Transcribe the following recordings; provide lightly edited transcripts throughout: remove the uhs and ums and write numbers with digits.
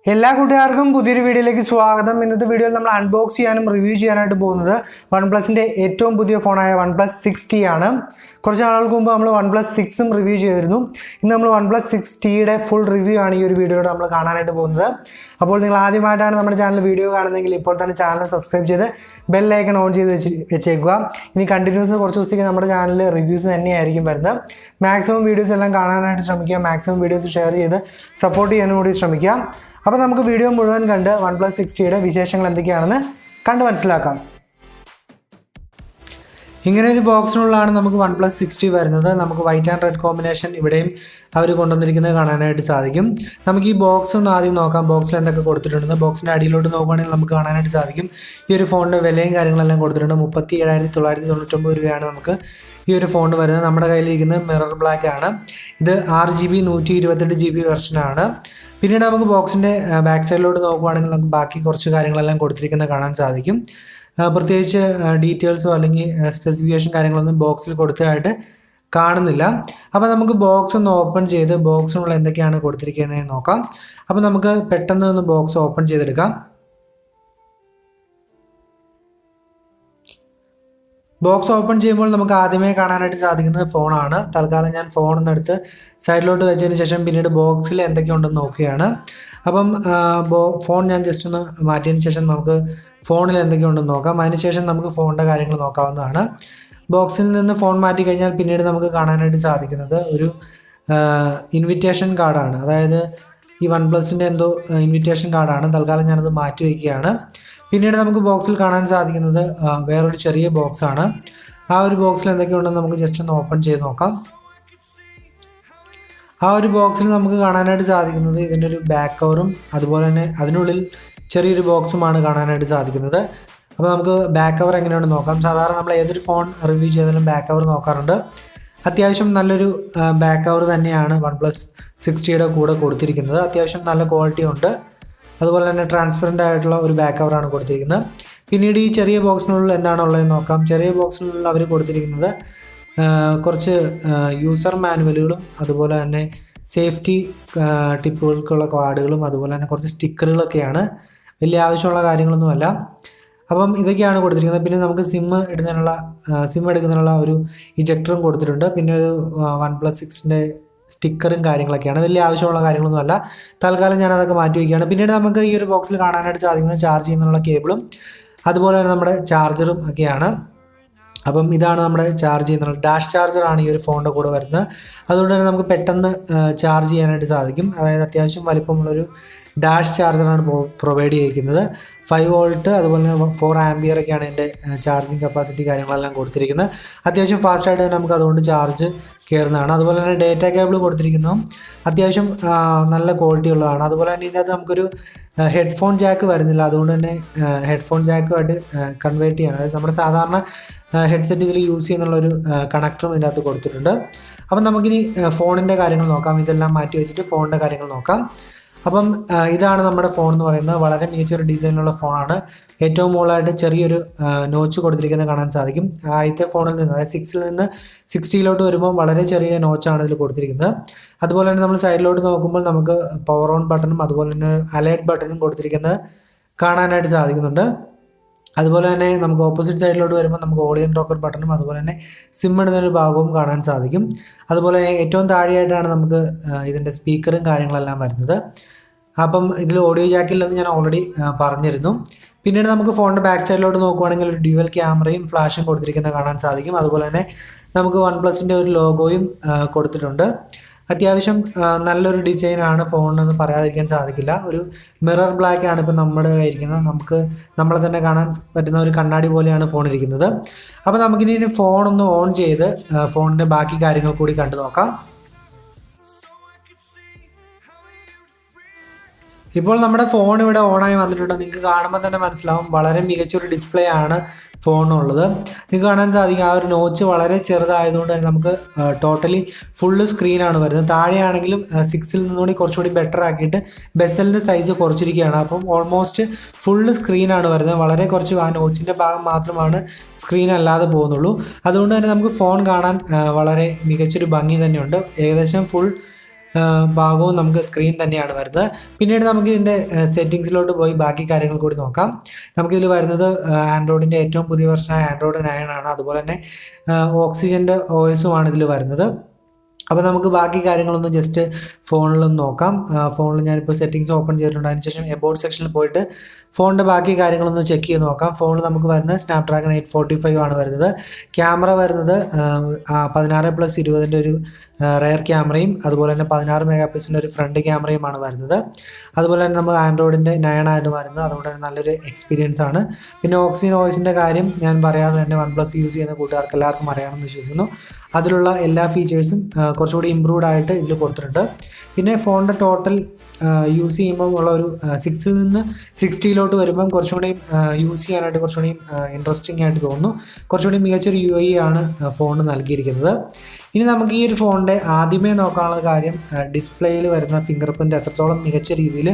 എല്ലാ കൂട്ടുകാർക്കും പുതിയൊരു വീഡിയോയിലേക്ക് സ്വാഗതം. ഇന്നത്തെ വീഡിയോയിൽ നമ്മൾ അൺബോക്സ് ചെയ്യാനും റിവ്യൂ ചെയ്യാനായിട്ട് പോകുന്നത് OnePlusന്റെ ഏറ്റവും പുതിയ ഫോണായ OnePlus 6T ആണ്. കുറച്ച് നാളുകൾക്ക് മുമ്പ് നമ്മൾ OnePlus 6ഉം റിവ്യൂ ചെയ്തിരുന്നു. ഇന്ന് നമ്മൾ OnePlus 6Tയുടെ ഫുൾ റിവ്യൂ ആണ് ഈ ഒരു വീഡിയോയുടെ നമ്മൾ കാണാനായിട്ട് പോകുന്നത്. അപ്പോൾ നിങ്ങൾ ആദ്യമായിട്ടാണ് നമ്മുടെ ചാനൽ വീഡിയോ കാണുന്നതെങ്കിൽ ഇപ്പോൾ തന്നെ ചാനൽ സബ്സ്ക്രൈബ് ചെയ്ത് ബെൽ ഐക്കൺ ഓൺ ചെയ്ത് വെച്ചേക്കുക. ഇനി കണ്ടിന്യൂസ് കുറച്ച് ദിവസത്തേക്ക് നമ്മുടെ ചാനലിൽ റിവ്യൂസ് തന്നെയായിരിക്കും വരുന്നത്. മാക്സിമം വീഡിയോസ് എല്ലാം കാണാനായിട്ട് ശ്രമിക്കുക. മാക്സിമം വീഡിയോസ് ഷെയർ ചെയ്ത് സപ്പോർട്ട് ചെയ്യാനും കൂടി ശ്രമിക്കുക. അപ്പോൾ നമുക്ക് വീഡിയോ മുഴുവൻ കണ്ട് OnePlus 6Tയുടെ വിശേഷങ്ങൾ എന്തൊക്കെയാണെന്ന് കണ്ട് മനസ്സിലാക്കാം. ഇങ്ങനെ ഒരു ബോക്സിനുള്ളതാണ് നമുക്ക് OnePlus 6T വരുന്നത്. നമുക്ക് വൈറ്റ് ആൻഡ് റെഡ് കോമ്പിനേഷൻ ഇവിടെയും അവർ കൊണ്ടുവന്നിരിക്കുന്നത് കാണാനായിട്ട് സാധിക്കും. നമുക്ക് ഈ ബോക്സ് ഒന്ന് ആദ്യം നോക്കാം. ബോക്സിൽ എന്തൊക്കെ കൊടുത്തിട്ടുണ്ടെന്ന് ബോക്സിൻ്റെ അടിയിലോട്ട് നോക്കുകയാണെങ്കിൽ നമുക്ക് കാണാനായിട്ട് സാധിക്കും. ഈ ഒരു ഫോണിൻ്റെ വിലയും കാര്യങ്ങളെല്ലാം കൊടുത്തിട്ടുണ്ട്. 37,999 രൂപയാണ് നമുക്ക് ഈ ഒരു ഫോൺ വരുന്നത്. നമ്മുടെ കയ്യിലിരിക്കുന്നത് മിറർ ബ്ലാക്ക് ആണ്. ഇത് 6GB 128GB വെർഷനാണ്. പിന്നീട് നമുക്ക് ബോക്സിൻ്റെ ബാക്ക് സൈഡിലോട്ട് നോക്കുകയാണെങ്കിൽ നമുക്ക് ബാക്കി കുറച്ച് കാര്യങ്ങളെല്ലാം കൊടുത്തിരിക്കുന്നത് കാണാൻ സാധിക്കും. പ്രത്യേകിച്ച് ഡീറ്റെയിൽസോ അല്ലെങ്കിൽ സ്പെസിഫിക്കേഷൻ കാര്യങ്ങളൊന്നും ബോക്സിൽ കൊടുത്തതായിട്ട് കാണുന്നില്ല. അപ്പോൾ നമുക്ക് ബോക്സ് ഒന്ന് ഓപ്പൺ ചെയ്ത് ബോക്സിനുള്ള എന്തൊക്കെയാണ് കൊടുത്തിരിക്കുന്നത് നോക്കാം. അപ്പോൾ നമുക്ക് പെട്ടെന്ന് ഒന്ന് ബോക്സ് ഓപ്പൺ ചെയ്തെടുക്കാം. ബോക്സ് ഓപ്പൺ ചെയ്യുമ്പോൾ നമുക്ക് ആദ്യമേ കാണാനായിട്ട് സാധിക്കുന്നത് ഫോണാണ്. തൽക്കാലം ഞാൻ ഫോണൊന്നെടുത്ത് സൈഡിലോട്ട് വെച്ചതിന് ശേഷം പിന്നീട് ബോക്സിൽ എന്തൊക്കെയുണ്ടെന്ന് നോക്കുകയാണ്. അപ്പം ഫോൺ ഞാൻ ജസ്റ്റ് ഒന്ന് മാറ്റിയതിന് ശേഷം നമുക്ക് ഫോണിൽ എന്തൊക്കെയുണ്ടെന്ന് നോക്കാം. അതിനുശേഷം നമുക്ക് ഫോണിൻ്റെ കാര്യങ്ങൾ നോക്കാവുന്നതാണ്. ബോക്സിൽ നിന്ന് ഫോൺ മാറ്റി കഴിഞ്ഞാൽ പിന്നീട് നമുക്ക് കാണാനായിട്ട് സാധിക്കുന്നത് ഒരു ഇൻവിറ്റേഷൻ കാർഡാണ്. അതായത് ഈ OnePlusൻ്റെ എന്തോ ഇൻവിറ്റേഷൻ കാർഡാണ്. തൽക്കാലം ഞാനത് മാറ്റി വയ്ക്കുകയാണ്. പിന്നീട് നമുക്ക് ബോക്സിൽ കാണാൻ സാധിക്കുന്നത് വേറൊരു ചെറിയ ബോക്സാണ്. ആ ഒരു ബോക്സിൽ എന്തൊക്കെയുണ്ടെന്ന് നമുക്ക് ജസ്റ്റ് ഒന്ന് ഓപ്പൺ ചെയ്ത് നോക്കാം. ആ ഒരു ബോക്സിൽ നമുക്ക് കാണാനായിട്ട് സാധിക്കുന്നത് ഇതിൻ്റെ ഒരു ബാക്ക് കവറും അതുപോലെ തന്നെ അതിനുള്ളിൽ ചെറിയൊരു ബോക്സുമാണ് കാണാനായിട്ട് സാധിക്കുന്നത്. അപ്പോൾ നമുക്ക് ബാക്ക് കവർ എങ്ങനെയാണെന്ന് നോക്കാം. സാധാരണ നമ്മൾ ഏതൊരു ഫോൺ റിവ്യൂ ചെയ്താലും ബാക്ക് കവർ നോക്കാറുണ്ട്. അത്യാവശ്യം നല്ലൊരു ബാക്ക് കവർ തന്നെയാണ് OnePlus 6Tയുടെ കൂടെ കൊടുത്തിരിക്കുന്നത്. അത്യാവശ്യം നല്ല ക്വാളിറ്റി ഉണ്ട്. അതുപോലെ തന്നെ ട്രാൻസ്പെറൻ്റ് ആയിട്ടുള്ള ഒരു ബാക്ക് കവറാണ് കൊടുത്തിരിക്കുന്നത്. പിന്നീട് ഈ ചെറിയ ബോക്സിനുള്ളിൽ എന്താണുള്ളതെന്ന് നോക്കാം. ചെറിയ ബോക്സിനുള്ളിൽ അവർ കൊടുത്തിരിക്കുന്നത് കുറച്ച് യൂസർ മാനുവലുകളും അതുപോലെ തന്നെ സേഫ്റ്റി ടിപ്പുകൾക്കുള്ള കാർഡുകളും അതുപോലെ തന്നെ കുറച്ച് സ്റ്റിക്കറുകളൊക്കെയാണ്. വലിയ ആവശ്യമുള്ള കാര്യങ്ങളൊന്നുമല്ല. അപ്പം ഇതൊക്കെയാണ് കൊടുത്തിരിക്കുന്നത്. പിന്നെ നമുക്ക് സിം എടുക്കുന്നതിനുള്ള ഒരു ഇജക്ടറും കൊടുത്തിട്ടുണ്ട്. പിന്നെ ഒരു OnePlus 6ൻ്റെ സ്റ്റിക്കറും കാര്യങ്ങളൊക്കെയാണ്. വലിയ ആവശ്യമുള്ള കാര്യങ്ങളൊന്നുമല്ല. തൽക്കാലം ഞാൻ അതൊക്കെ മാറ്റി വയ്ക്കുകയാണ്. പിന്നീട് നമുക്ക് ഈ ഒരു ബോക്സിൽ കാണാനായിട്ട് സാധിക്കുന്നത് ചാർജ് ചെയ്യുന്നതിനുള്ള കേബിളും അതുപോലെ തന്നെ നമ്മുടെ ചാർജറും ഒക്കെയാണ്. അപ്പം ഇതാണ് നമ്മുടെ ചാർജ് ചെയ്യുന്ന ഡാഷ് ചാർജറാണ് ഈ ഒരു ഫോണിൻ്റെ കൂടെ വരുന്നത്. അതുകൊണ്ട് തന്നെ നമുക്ക് പെട്ടെന്ന് ചാർജ് ചെയ്യാനായിട്ട് സാധിക്കും. അതായത് അത്യാവശ്യം വലിപ്പമുള്ളൊരു ഡാഷ് ചാർജറാണ് പ്രൊവൈഡ് ചെയ്തിരിക്കുന്നത്. 5 വോൾട്ട് അതുപോലെ തന്നെ 4 ആംപിയറൊക്കെയാണ് എൻ്റെ ചാർജിങ് കപ്പാസിറ്റി കാര്യങ്ങളെല്ലാം കൊടുത്തിരിക്കുന്നത്. അത്യാവശ്യം ഫാസ്റ്റായിട്ട് തന്നെ നമുക്ക് അതുകൊണ്ട് ചാർജ് കയറുന്നതാണ്. അതുപോലെ തന്നെ ഡേറ്റ കേബിൾ കൊടുത്തിരിക്കുന്നതും അത്യാവശ്യം നല്ല ക്വാളിറ്റി ഉള്ളതാണ്. അതുപോലെ തന്നെ ഇതിനകത്ത് നമുക്കൊരു ഹെഡ്ഫോൺ ജാക്ക് വരുന്നില്ല. അതുകൊണ്ട് തന്നെ ഹെഡ്ഫോൺ ജാക്കുമായിട്ട് കൺവേർട്ട് ചെയ്യണം. അതായത് നമ്മുടെ സാധാരണ ഹെഡ്സെറ്റ് ഇതിൽ യൂസ് ചെയ്യുന്നുള്ളൊരു കണക്ടറും ഇതിനകത്ത് കൊടുത്തിട്ടുണ്ട്. അപ്പം നമുക്കിനി ഫോണിൻ്റെ കാര്യങ്ങൾ നോക്കാം. ഇതെല്ലാം മാറ്റി വെച്ചിട്ട് ഫോണിൻ്റെ കാര്യങ്ങൾ നോക്കാം. അപ്പം ഇതാണ് നമ്മുടെ ഫോൺ എന്ന് പറയുന്നത്. വളരെ മികച്ചൊരു ഡിസൈനിലുള്ള ഫോണാണ്. ഏറ്റവും മുകളിലായിട്ട് ചെറിയൊരു നോച്ച് കൊടുത്തിരിക്കുന്നത് കാണാൻ സാധിക്കും. ആദ്യത്തെ ഫോണിൽ നിന്ന് അതായത് 6ൽ നിന്ന് 6Tയിലോട്ട് വരുമ്പോൾ വളരെ ചെറിയ നോച്ചാണ് ഇതിൽ കൊടുത്തിരിക്കുന്നത്. അതുപോലെ തന്നെ നമ്മൾ സൈഡിലോട്ട് നോക്കുമ്പോൾ നമുക്ക് പവർ ഓൺ ബട്ടണും അതുപോലെ തന്നെ അലേർട്ട് ബട്ടണും കൊടുത്തിരിക്കുന്നത് കാണാനായിട്ട് സാധിക്കുന്നുണ്ട്. അതുപോലെ തന്നെ നമുക്ക് ഓപ്പോസിറ്റ് സൈഡിലോട്ട് വരുമ്പോൾ നമുക്ക് ഓഡിയൻ റോക്കർ ബട്ടണും അതുപോലെ തന്നെ സിം ഇടുന്നൊരു ഭാഗവും കാണാൻ സാധിക്കും. അതുപോലെ ഏറ്റവും താഴെയായിട്ടാണ് നമുക്ക് ഇതിൻ്റെ സ്പീക്കറും കാര്യങ്ങളെല്ലാം വരുന്നത്. അപ്പം ഇതിൽ ഓഡിയോ ജാക്കില്ലെന്ന് ഞാൻ ഓൾറെഡി പറഞ്ഞിരുന്നു. പിന്നീട് നമുക്ക് ഫോണിൻ്റെ ബാക്ക് സൈഡിലോട്ട് നോക്കുവാണെങ്കിൽ ഒരു ഡ്യുവൽ ക്യാമറയും ഫ്ലാഷും കൊടുത്തിരിക്കുന്നത് കാണാൻ സാധിക്കും. അതുപോലെ തന്നെ നമുക്ക് OnePlusൻ്റെ ഒരു ലോഗോയും കൊടുത്തിട്ടുണ്ട്. അത്യാവശ്യം നല്ലൊരു ഡിസൈനാണ് ഫോണിനെന്ന് പറയാതിരിക്കാൻ സാധിക്കില്ല. ഒരു മിറർ ബ്ലാക്ക് ആണ് ഇപ്പോൾ നമ്മുടെ കയ്യിരിക്കുന്നത്. നമുക്ക് നമ്മളെ തന്നെ കാണാൻ പറ്റുന്ന ഒരു കണ്ണാടി പോലെയാണ് ഫോൺ ഇരിക്കുന്നത്. അപ്പോൾ നമുക്കിനി ഫോണൊന്ന് ഓൺ ചെയ്ത് ഫോണിൻ്റെ ബാക്കി കാര്യങ്ങൾ കൂടി കണ്ടു നോക്കാം. ഇപ്പോൾ നമ്മുടെ ഫോൺ ഇവിടെ ഓണായി വന്നിട്ടുണ്ട്. നിങ്ങൾക്ക് കാണുമ്പോൾ തന്നെ മനസ്സിലാവും വളരെ മികച്ചൊരു ഡിസ്പ്ലേ ആണ് ഫോണുള്ളത്. നിങ്ങൾക്ക് കാണാൻ സാധിക്കും ആ ഒരു നോച്ച് വളരെ ചെറുതായതുകൊണ്ട് തന്നെ നമുക്ക് ടോട്ടലി ഫുള്ള് സ്ക്രീനാണ് വരുന്നത്. താഴെയാണെങ്കിലും 6ൽ നിന്നുകൂടി കുറച്ചുകൂടി ബെറ്റർ ആക്കിയിട്ട് ബെസലിൻ്റെ സൈസ് കുറച്ചിരിക്കുകയാണ്. അപ്പം ഓൾമോസ്റ്റ് ഫുള്ള് സ്ക്രീനാണ് വരുന്നത്. വളരെ കുറച്ച് ആ നോച്ചിൻ്റെ ഭാഗം മാത്രമാണ് സ്ക്രീൻ അല്ലാതെ പോകുന്നുള്ളൂ. അതുകൊണ്ട് തന്നെ നമുക്ക് ഫോൺ കാണാൻ വളരെ മികച്ചൊരു ഭംഗി തന്നെയുണ്ട്. ഏകദേശം ഫുൾ ഭാഗവും നമുക്ക് സ്ക്രീൻ തന്നെയാണ് വരുന്നത്. പിന്നീട് നമുക്ക് ഇതിൻ്റെ സെറ്റിങ്സിലോട്ട് പോയി ബാക്കി കാര്യങ്ങൾ കൂടി നോക്കാം. നമുക്കിതിൽ വരുന്നത് ആൻഡ്രോയിഡിൻ്റെ ഏറ്റവും പുതിയ വെർഷനായ ആൻഡ്രോയിഡ് 9 ആണ്. അതുപോലെ തന്നെ ഓക്സിജൻ്റെ OS-ഉമാണ് ഇതിൽ വരുന്നത്. അപ്പോൾ നമുക്ക് ബാക്കി കാര്യങ്ങളൊന്ന് ജസ്റ്റ് ഫോണിലൊന്ന് നോക്കാം. ഫോണിൽ ഞാനിപ്പോൾ സെറ്റിങ്സ് ഓപ്പൺ ചെയ്തിട്ടുണ്ട്. അതിനുശേഷം എബൌട്ട് സെക്ഷനിൽ പോയിട്ട് ഫോണിൻ്റെ ബാക്കി കാര്യങ്ങളൊന്ന് ചെക്ക് ചെയ്ത് നോക്കാം. ഫോണിൽ നമുക്ക് വരുന്നത് സ്നാപ്ഡ്രാഗൺ 845 ആണ് വരുന്നത്. ക്യാമറ വരുന്നത് 16+20 ഒരു റെയർ ക്യാമറയും അതുപോലെ തന്നെ 16 മെഗാ പിക്സലിൻ്റെ ഒരു ഫ്രണ്ട് ക്യാമറയുമാണ് വരുന്നത്. അതുപോലെ തന്നെ നമ്മൾ ആൻഡ്രോയിഡിൻ്റെ 9 ആയിട്ട് വരുന്നത്, അതുകൊണ്ട് തന്നെ നല്ലൊരു എക്സ്പീരിയൻസ് ആണ്. പിന്നെ ഓക്സിജൻ OS-ൻ്റെ കാര്യം ഞാൻ പറയാതെ തന്നെ OnePlus യൂസ് ചെയ്യുന്ന കൂട്ടുകാർക്ക് എല്ലാവർക്കും അറിയാമെന്ന് വിശ്വസിക്കുന്നു. അതിലുള്ള എല്ലാ ഫീച്ചേഴ്സും കുറച്ചുകൂടി ഇമ്പ്രൂവ്ഡ് ആയിട്ട് ഇതിൽ കൊടുത്തിട്ടുണ്ട്. പിന്നെ ഫോണിൻ്റെ ടോട്ടൽ യൂസ് ചെയ്യുമ്പോൾ ഉള്ള ഒരു 6-ൽ നിന്ന് 60-ലോട്ട് വരുമ്പം കുറച്ചുകൂടി യൂസ് ചെയ്യാനായിട്ട് കുറച്ചുകൂടി ഇൻട്രസ്റ്റിംഗ് ആയിട്ട് തോന്നുന്നു. കുറച്ചുകൂടി മികച്ചൊരു UI ആണ് ഫോണിന് നൽകിയിരിക്കുന്നത്. ഇനി നമുക്ക് ഈ ഒരു ഫോണിൻ്റെ ആദ്യമേ നോക്കാനുള്ള കാര്യം ഡിസ്പ്ലേയിൽ വരുന്ന ഫിംഗർ പ്രിൻ്റ് എത്രത്തോളം മികച്ച രീതിയിൽ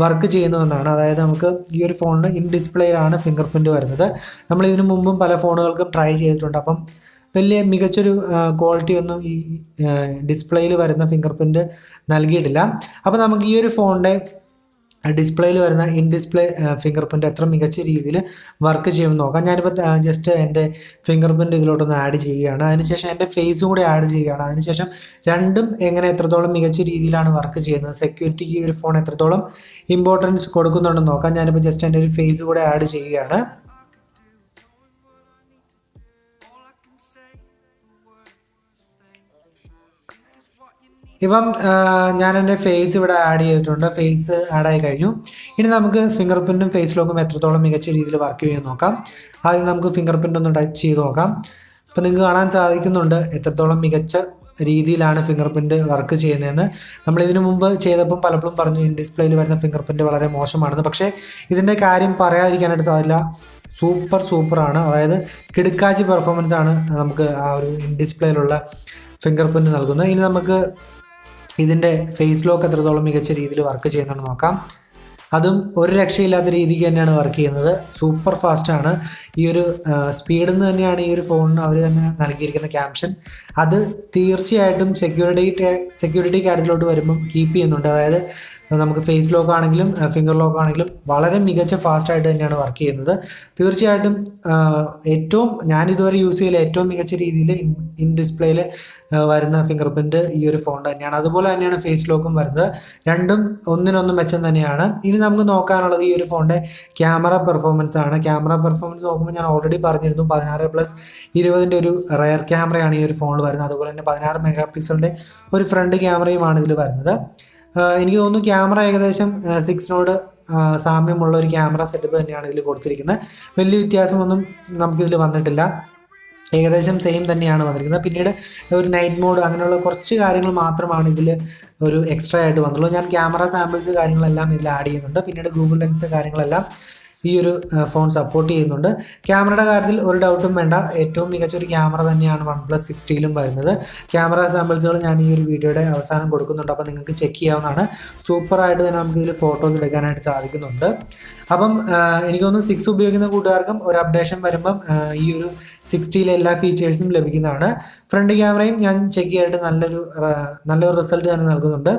വർക്ക് ചെയ്യുന്നുവെന്നാണ്. അതായത് നമുക്ക് ഈ ഒരു ഫോണിന് ഇൻ ഡിസ്പ്ലേയിലാണ് ഫിംഗർ പ്രിൻ്റ് വരുന്നത്. നമ്മൾ ഇതിനു മുമ്പും പല ഫോണുകൾക്കും ട്രൈ ചെയ്തിട്ടുണ്ട്. അപ്പം വലിയ മികച്ചൊരു ക്വാളിറ്റി ഒന്നും ഈ ഡിസ്പ്ലേയിൽ വരുന്ന ഫിംഗർ പ്രിൻ്റ് നൽകിയിട്ടില്ല. അപ്പോൾ നമുക്ക് ഈ ഒരു ഫോണിൻ്റെ ഡിസ്പ്ലേയിൽ വരുന്ന ഇൻ ഡിസ്പ്ലേ ഫിംഗർ പ്രിൻ്റ് എത്ര മികച്ച രീതിയിൽ വർക്ക് ചെയ്യുമെന്ന് നോക്കാം. ഞാനിപ്പോൾ ജസ്റ്റ് എൻ്റെ ഫിംഗർ പ്രിൻ്റ് ഇതിലോട്ടൊന്ന് ആഡ് ചെയ്യുകയാണ്. അതിനുശേഷം എൻ്റെ ഫേസും കൂടി ആഡ് ചെയ്യുകയാണ്. അതിനുശേഷം രണ്ടും എങ്ങനെ എത്രത്തോളം മികച്ച രീതിയിലാണ് വർക്ക് ചെയ്യുന്നത്, സെക്യൂരിറ്റിക്ക് ഈ ഒരു ഫോൺ എത്രത്തോളം ഇമ്പോർട്ടൻസ് കൊടുക്കുന്നുണ്ടെന്ന് നോക്കാം. ഞാനിപ്പോൾ ജസ്റ്റ് എൻ്റെ ഒരു ഫേസ് കൂടെ ആഡ് ചെയ്യുകയാണ്. ഇപ്പം ഞാൻ എൻ്റെ ഫേസ് ഇവിടെ ആഡ് ചെയ്തിട്ടുണ്ട്. ഫേസ് ആഡായി കഴിഞ്ഞു. ഇനി നമുക്ക് ഫിംഗർ പ്രിൻറ്റും ഫേസ് ലോക്കും എത്രത്തോളം മികച്ച രീതിയിൽ വർക്ക് ചെയ്യുമെന്ന് നോക്കാം. ആദ്യം നമുക്ക് ഫിംഗർ പ്രിൻ്റ് ഒന്ന് ടച്ച് ചെയ്ത് നോക്കാം. അപ്പോൾ നിങ്ങൾക്ക് കാണാൻ സാധിക്കുന്നുണ്ട് എത്രത്തോളം മികച്ച രീതിയിലാണ് ഫിംഗർ പ്രിൻ്റ് വർക്ക് ചെയ്യുന്നതെന്ന്. നമ്മളിതിനു മുമ്പ് ചെയ്തപ്പം പലപ്പോഴും പറഞ്ഞു ഇൻ ഡിസ്പ്ലേയിൽ വരുന്ന ഫിംഗർ പ്രിൻ്റ് വളരെ മോശമാണെന്ന്. പക്ഷേ ഇതിൻ്റെ കാര്യം പറയാതിരിക്കാനായിട്ട് സാധില്ല. സൂപ്പറാണ്. അതായത് കിടുക്കാച്ചി പെർഫോമൻസ് ആണ് നമുക്ക് ആ ഒരു ഇൻ ഡിസ്പ്ലേയിലുള്ള ഫിംഗർ പ്രിൻ്റ് നൽകുന്നത്. ഇനി നമുക്ക് ഇതിൻ്റെ ഫേസ് ലോക്ക് എത്രത്തോളം മികച്ച രീതിയിൽ വർക്ക് ചെയ്യുന്നുണ്ടെന്ന് നോക്കാം. അതും ഒരു രക്ഷയില്ലാത്ത രീതിക്ക് തന്നെയാണ് വർക്ക് ചെയ്യുന്നത്. സൂപ്പർ ഫാസ്റ്റാണ്. ഈ ഒരു സ്പീഡിൽ നിന്ന് തന്നെയാണ് ഈ ഒരു ഫോണിന് അവർ തന്നെ നൽകിയിരിക്കുന്ന ക്യാപ്ഷൻ. അത് തീർച്ചയായിട്ടും സെക്യൂരിറ്റി കാര്യത്തിലോട്ട് വരുമ്പം കീപ്പ് ചെയ്യുന്നുണ്ട്. അതായത് നമുക്ക് ഫേസ് ലോക്ക് ആണെങ്കിലും ഫിംഗർ ലോക്ക് ആണെങ്കിലും വളരെ മികച്ച ഫാസ്റ്റായിട്ട് തന്നെയാണ് വർക്ക് ചെയ്യുന്നത്. തീർച്ചയായിട്ടും ഞാനിതുവരെ യൂസ് ചെയ്യൽ ഏറ്റവും മികച്ച രീതിയിൽ ഇൻ ഡിസ്പ്ലേയിൽ വരുന്ന ഫിംഗർ പ്രിൻ്റ് ഈ ഒരു ഫോൺ തന്നെയാണ്. അതുപോലെ തന്നെയാണ് ഫേസ് ലോക്കും വരുന്നത്. രണ്ടും ഒന്നിനൊന്ന് മെച്ചം തന്നെയാണ്. ഇനി നമുക്ക് നോക്കാനുള്ളത് ഈ ഒരു ഫോണിൻ്റെ ക്യാമറ പെർഫോമൻസ് ആണ്. ക്യാമറ പെർഫോമൻസ് നോക്കുമ്പോൾ ഞാൻ ഓൾറെഡി പറഞ്ഞിരുന്നു 16+20 ഒരു റെയർ ക്യാമറയാണ് ഈ ഒരു ഫോണിൽ വരുന്നത്. അതുപോലെ തന്നെ 16 മെഗാ പിക്സലിൻ്റെ ഒരു ഫ്രണ്ട് ക്യാമറയുമാണ് ഇതിൽ വരുന്നത്. എനിക്ക് തോന്നുന്നു ക്യാമറ ഏകദേശം 6-നോട് സാമ്യമുള്ള ഒരു ക്യാമറ സെറ്റപ്പ് തന്നെയാണ് ഇതിൽ കൊടുത്തിരിക്കുന്നത്. വലിയ വ്യത്യാസമൊന്നും നമുക്കിതിൽ വന്നിട്ടില്ല. ഏകദേശം സെയിം തന്നെയാണ് വന്നിരിക്കുന്നത്. പിന്നീട് ഒരു നൈറ്റ് മോഡ് അങ്ങനെയുള്ള കുറച്ച് കാര്യങ്ങൾ മാത്രമാണ് ഇതിൽ ഒരു എക്സ്ട്രാ ആയിട്ട് വന്നുള്ളൂ. ഞാൻ ക്യാമറ സാമ്പിൾസ് കാര്യങ്ങളെല്ലാം ഇതിൽ ആഡ് ചെയ്യുന്നുണ്ട്. പിന്നീട് ഗൂഗിൾ ലെൻസ് കാര്യങ്ങളെല്ലാം ഈ ഒരു ഫോൺ സപ്പോർട്ട് ചെയ്യുന്നുണ്ട്. ക്യാമറയുടെ കാര്യത്തിൽ ഒരു ഡൗട്ടും വേണ്ട. ഏറ്റവും മികച്ചൊരു ക്യാമറ തന്നെയാണ് OnePlus 60-ലും വരുന്നത്. ക്യാമറ സാമ്പിൾസുകൾ ഞാൻ ഈ ഒരു വീഡിയോയുടെ അവസാനം കൊടുക്കുന്നുണ്ട്. അപ്പോൾ നിങ്ങൾക്ക് ചെക്ക് ചെയ്യാവുന്നതാണ്. സൂപ്പറായിട്ട് തന്നെ നമുക്ക് ഇതിൽ ഫോട്ടോസ് എടുക്കാനായിട്ട് സാധിക്കുന്നുണ്ട്. അപ്പം എനിക്ക് തോന്നുന്നു 6 ഉപയോഗിക്കുന്ന കൂട്ടുകാർക്കും ഒരു അപ്ഡേഷൻ വരുമ്പം ഈ ഒരു 60-ലെ എല്ലാ ഫീച്ചേഴ്സും ലഭിക്കുന്നതാണ്. ഫ്രണ്ട് ക്യാമറയും ഞാൻ ചെക്ക് ചെയ്തിട്ട് നല്ലൊരു റിസൾട്ട് തന്നെ നൽകുന്നുണ്ട്.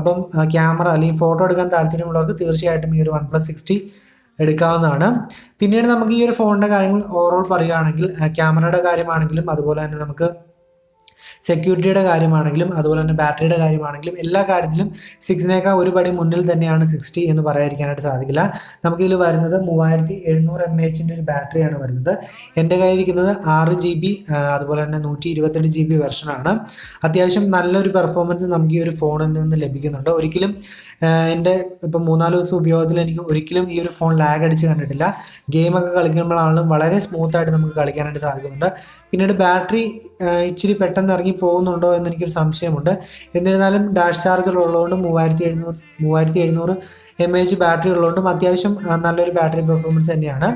അപ്പം ക്യാമറ അല്ലെങ്കിൽ ഫോട്ടോ എടുക്കാൻ താല്പര്യമുള്ളവർക്ക് തീർച്ചയായിട്ടും ഈ ഒരു OnePlus 60 എടുക്കാവുന്നതാണ്. പിന്നീട് നമുക്ക് ഈ ഒരു ഫോണിൻ്റെ കാര്യങ്ങൾ ഓവറോൾ പറയുകയാണെങ്കിൽ ക്യാമറയുടെ കാര്യമാണെങ്കിലും അതുപോലെ തന്നെ നമുക്ക് സെക്യൂരിറ്റിയുടെ കാര്യമാണെങ്കിലും അതുപോലെ തന്നെ ബാറ്ററിയുടെ കാര്യമാണെങ്കിലും എല്ലാ കാര്യത്തിലും 6-നേക്കാൾ ഒരു പടി മുന്നിൽ തന്നെയാണ് 60 എന്ന് പറയാതിരിക്കാനായിട്ട് സാധിക്കില്ല. നമുക്കിതിൽ വരുന്നത് 3700 mAh ഒരു ബാറ്ററിയാണ് വരുന്നത്. എൻ്റെ കയ്യിലിരിക്കുന്നത് 6 GB അതുപോലെ തന്നെ 128 GB വെർഷനാണ്. അത്യാവശ്യം നല്ലൊരു പെർഫോമൻസ് നമുക്ക് ഈ ഒരു ഫോണിൽ നിന്ന് ലഭിക്കുന്നുണ്ട്. ഒരിക്കലും എൻ്റെ ഇപ്പം 3-4 ദിവസം ഉപയോഗത്തിൽ എനിക്ക് ഒരിക്കലും ഈ ഒരു ഫോൺ ലാഗ് അടിച്ച് കണ്ടിട്ടില്ല. ഗെയിമൊക്കെ കളിക്കുമ്പോഴാണെങ്കിലും വളരെ സ്മൂത്തായിട്ട് നമുക്ക് കളിക്കാനായിട്ട് സാധിക്കുന്നുണ്ട്. പിന്നീട് ബാറ്ററി ഇച്ചിരി പെട്ടെന്ന് ഇറങ്ങി പോകുന്നുണ്ടോ എന്ന് എനിക്കൊരു സംശയമുണ്ട്. എന്നിരുന്നാലും ഡാഷ് ചാർജർ ഉള്ളതുകൊണ്ടും 3700 mAh ബാറ്ററി ഉള്ളതുകൊണ്ടും അത്യാവശ്യം നല്ലൊരു ബാറ്ററി പെർഫോമൻസ് തന്നെയാണ്.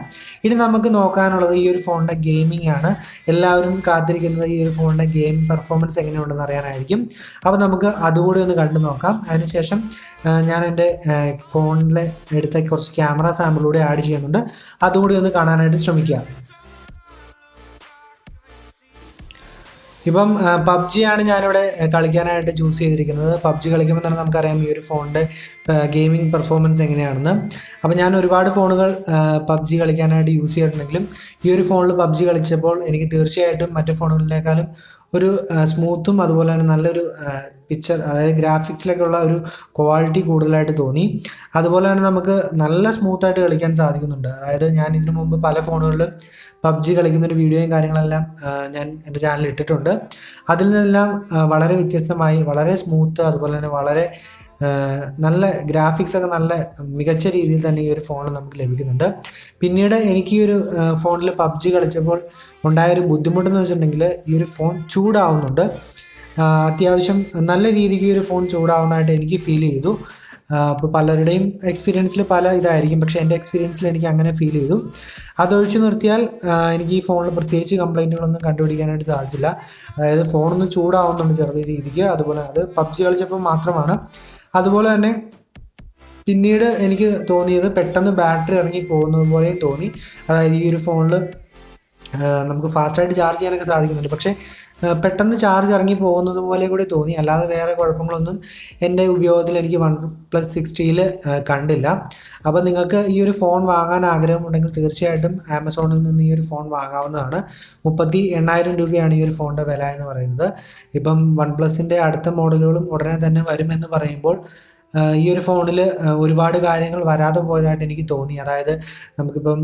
ഇനി നമുക്ക് നോക്കാനുള്ളത് ഈ ഒരു ഫോണിൻ്റെ ഗെയിമിംഗ് ആണ്. എല്ലാവരും കാത്തിരിക്കുന്നത് ഈ ഒരു ഫോണിൻ്റെ ഗെയിം പെർഫോമൻസ് എങ്ങനെയുണ്ടെന്ന് അറിയാനായിരിക്കും. അപ്പോൾ നമുക്ക് അതുകൂടി ഒന്ന് കണ്ടു നോക്കാം. അതിനുശേഷം ഞാൻ എൻ്റെ ഫോണിൽ എടുത്ത കുറച്ച് ക്യാമറ സാമ്പിളൂടെ ആഡ് ചെയ്യുന്നുണ്ട്. അതുകൂടി ഒന്ന് കാണാനായിട്ട് ശ്രമിക്കുക. ഇപ്പം പബ്ജിയാണ് ഞാനിവിടെ കളിക്കാനായിട്ട് ചൂസ് ചെയ്തിരിക്കുന്നത്. പബ്ജി കളിക്കുമ്പോൾ തന്നെ നമുക്കറിയാം ഈ ഒരു ഫോണിൻ്റെ ഗെയിമിംഗ് പെർഫോമൻസ് എങ്ങനെയാണെന്ന്. അപ്പോൾ ഞാൻ ഒരുപാട് ഫോണുകൾ പബ്ജി കളിക്കാനായിട്ട് യൂസ് ചെയ്തിട്ടുണ്ടെങ്കിലും ഈ ഒരു ഫോണിൽ പബ്ജി കളിച്ചപ്പോൾ എനിക്ക് തീർച്ചയായിട്ടും മറ്റു ഫോണുകളിനേക്കാളും ഒരു സ്മൂത്തും അതുപോലെ തന്നെ നല്ലൊരു പിക്ചർ, അതായത് ഗ്രാഫിക്സിലൊക്കെയുള്ള ഒരു ക്വാളിറ്റി കൂടുതലായിട്ട് തോന്നി. അതുപോലെ തന്നെ നമുക്ക് നല്ല സ്മൂത്തായിട്ട് കളിക്കാൻ സാധിക്കുന്നുണ്ട്. അതായത് ഞാൻ ഇതിനു മുമ്പ് പല ഫോണുകളിലും പബ്ജി കളിക്കുന്നൊരു വീഡിയോയും കാര്യങ്ങളെല്ലാം ഞാൻ എൻ്റെ ചാനലിൽ ഇട്ടിട്ടുണ്ട്. അതിൽ നിന്നെല്ലാം വളരെ വ്യത്യസ്തമായി വളരെ സ്മൂത്ത്, അതുപോലെ തന്നെ വളരെ നല്ല ഗ്രാഫിക്സ് ഒക്കെ നല്ല മികച്ച രീതിയിൽ തന്നെ ഈ ഒരു ഫോണിൽ നമുക്ക് ലഭിക്കുന്നുണ്ട്. പിന്നീട് എനിക്ക് ഈ ഒരു ഫോണിൽ പബ്ജി കളിച്ചപ്പോൾ ഉണ്ടായൊരു ബുദ്ധിമുട്ടെന്ന് വെച്ചിട്ടുണ്ടെങ്കിൽ ഈ ഒരു ഫോൺ ചൂടാവുന്നുണ്ട്. അത്യാവശ്യം നല്ല രീതിക്ക് ഈ ഒരു ഫോൺ ചൂടാവുന്നതായിട്ട് എനിക്ക് ഫീൽ ചെയ്തു. അപ്പോൾ പലരുടെയും എക്സ്പീരിയൻസിൽ പല ഇതായിരിക്കും, പക്ഷേ എൻ്റെ എക്സ്പീരിയൻസിൽ എനിക്ക് അങ്ങനെ ഫീൽ ചെയ്തു. അതൊഴിച്ച് നിർത്തിയാൽ എനിക്ക് ഈ ഫോണിൽ പ്രത്യേകിച്ച് കംപ്ലൈൻറ്റുകളൊന്നും കണ്ടുപിടിക്കാനായിട്ട് സാധിച്ചില്ല. അതായത് ഫോണൊന്ന് ചൂടാവുന്നുണ്ട് ചെറിയ രീതിക്ക്, അതുപോലെ അത് പബ്ജി കളിച്ചപ്പോൾ മാത്രമാണ്. അതുപോലെ തന്നെ പിന്നീട് എനിക്ക് തോന്നിയത് പെട്ടെന്ന് ബാറ്ററി ഇറങ്ങി പോകുന്നത് പോലെയും തോന്നി. അതായത് ഈ ഒരു ഫോണിൽ നമുക്ക് ഫാസ്റ്റായിട്ട് ചാർജ് ചെയ്യാനൊക്കെ സാധിക്കുന്നുണ്ട്, പക്ഷേ പെട്ടെന്ന് ചാർജ് ഇറങ്ങി പോകുന്നത് പോലെ കൂടി തോന്നി. അല്ലാതെ വേറെ കുഴപ്പങ്ങളൊന്നും എൻ്റെ ഉപയോഗത്തിൽ എനിക്ക് OnePlus 60ൽ കണ്ടില്ല. അപ്പോൾ നിങ്ങൾക്ക് ഈ ഒരു ഫോൺ വാങ്ങാൻ ആഗ്രഹമുണ്ടെങ്കിൽ തീർച്ചയായിട്ടും ആമസോണിൽ നിന്ന് ഈ ഒരു ഫോൺ വാങ്ങാവുന്നതാണ്. 38,000 രൂപയാണ് ഈ ഒരു ഫോണിൻ്റെ വില എന്ന് പറയുന്നത്. ഇപ്പം OnePlusൻ്റെ അടുത്ത മോഡലുകളും ഉടനെ തന്നെ വരുമെന്ന് പറയുമ്പോൾ ഈ ഒരു ഫോണിൽ ഒരുപാട് കാര്യങ്ങൾ വരാതെ പോയതായിട്ട് എനിക്ക് തോന്നി. അതായത് നമുക്കിപ്പം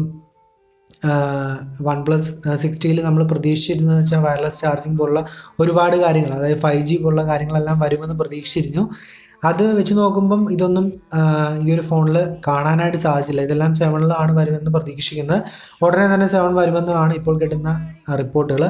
OnePlus 60ൽ നമ്മൾ പ്രതീക്ഷിച്ചിരുന്നതെന്ന് വെച്ചാൽ വയർലെസ് ചാർജിങ് പോലുള്ള ഒരുപാട് കാര്യങ്ങൾ, അതായത് 5G പോലുള്ള കാര്യങ്ങളെല്ലാം വരുമെന്ന് പ്രതീക്ഷിച്ചിരുന്നു. അത് വെച്ച് നോക്കുമ്പം ഇതൊന്നും ഈ ഒരു ഫോണിൽ കാണാനായിട്ട് സാധിച്ചില്ല. ഇതെല്ലാം 7ലാണ് വരുമെന്ന് പ്രതീക്ഷിക്കുന്നത്. ഉടനെ തന്നെ 7 വരുമെന്നാണ് ഇപ്പോൾ കിട്ടുന്ന റിപ്പോർട്ടുകൾ.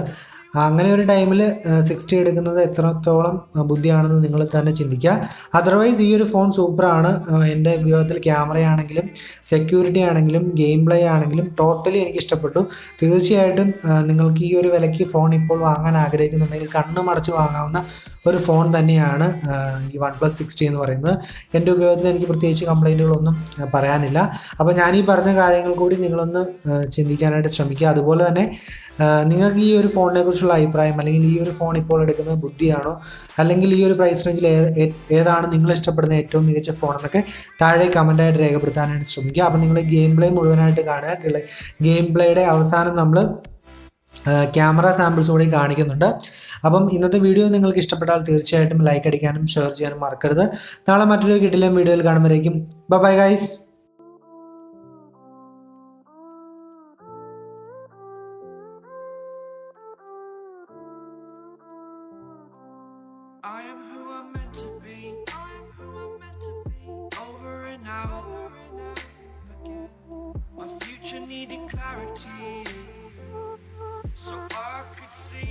അങ്ങനെ ഒരു ടൈമിൽ 60 എടുക്കുന്നത് എത്രത്തോളം ബുദ്ധിയാണെന്ന് നിങ്ങൾ തന്നെ ചിന്തിക്കുക. അതർവൈസ് ഈ ഒരു ഫോൺ സൂപ്പറാണ്. എൻ്റെ ഉപയോഗത്തിൽ ക്യാമറയാണെങ്കിലും സെക്യൂരിറ്റി ആണെങ്കിലും ഗെയിം പ്ലേ ആണെങ്കിലും ടോട്ടലി എനിക്ക് ഇഷ്ടപ്പെട്ടു. തീർച്ചയായിട്ടും നിങ്ങൾക്ക് ഈ ഒരു വിലയ്ക്ക് ഫോൺ ഇപ്പോൾ വാങ്ങാൻ ആഗ്രഹിക്കുന്നുണ്ടെങ്കിൽ കണ്ണുമടച്ച് വാങ്ങാവുന്ന ഒരു ഫോൺ തന്നെയാണ് ഈ OnePlus 60 എന്ന് പറയുന്നത്. എൻ്റെ ഉപയോഗത്തിൽ എനിക്ക് പ്രത്യേകിച്ച് കംപ്ലൈൻറ്റുകളൊന്നും പറയാനില്ല. അപ്പോൾ ഞാൻ ഈ പറഞ്ഞ കാര്യങ്ങൾ കൂടി നിങ്ങളൊന്ന് ചിന്തിക്കാനായിട്ട് ശ്രമിക്കുക. അതുപോലെ തന്നെ നിങ്ങൾക്ക് ഈ ഒരു ഫോണിനെ കുറിച്ചുള്ള അഭിപ്രായം, അല്ലെങ്കിൽ ഈ ഒരു ഫോൺ ഇപ്പോൾ എടുക്കുന്നത് ബുദ്ധിയാണോ, അല്ലെങ്കിൽ ഈ ഒരു പ്രൈസ് റേഞ്ചിൽ ഏതാണ് നിങ്ങൾ ഇഷ്ടപ്പെടുന്ന ഏറ്റവും മികച്ച ഫോൺ എന്നൊക്കെ താഴെ കമൻറ്റായിട്ട് രേഖപ്പെടുത്താനായിട്ട് ശ്രമിക്കുക. അപ്പോൾ നിങ്ങൾ ഗെയിം പ്ലേ മുഴുവനായിട്ട് കാണുക. ഗെയിം പ്ലേയുടെ അവസാനം നമ്മൾ ക്യാമറ സാമ്പിൾസ് കൂടി കാണിക്കുന്നുണ്ട്. അപ്പം ഇന്നത്തെ വീഡിയോ നിങ്ങൾക്ക് ഇഷ്ടപ്പെട്ടാൽ തീർച്ചയായിട്ടും ലൈക്ക് അടിക്കാനും ഷെയർ ചെയ്യാനും മറക്കരുത്. നാളെ മറ്റൊരു കിടിലൻ വീഡിയോയിൽ കാണുമ്പോഴേക്കും bye guys. I am who I'm meant to be. Over and out. My future needed clarity, so I could see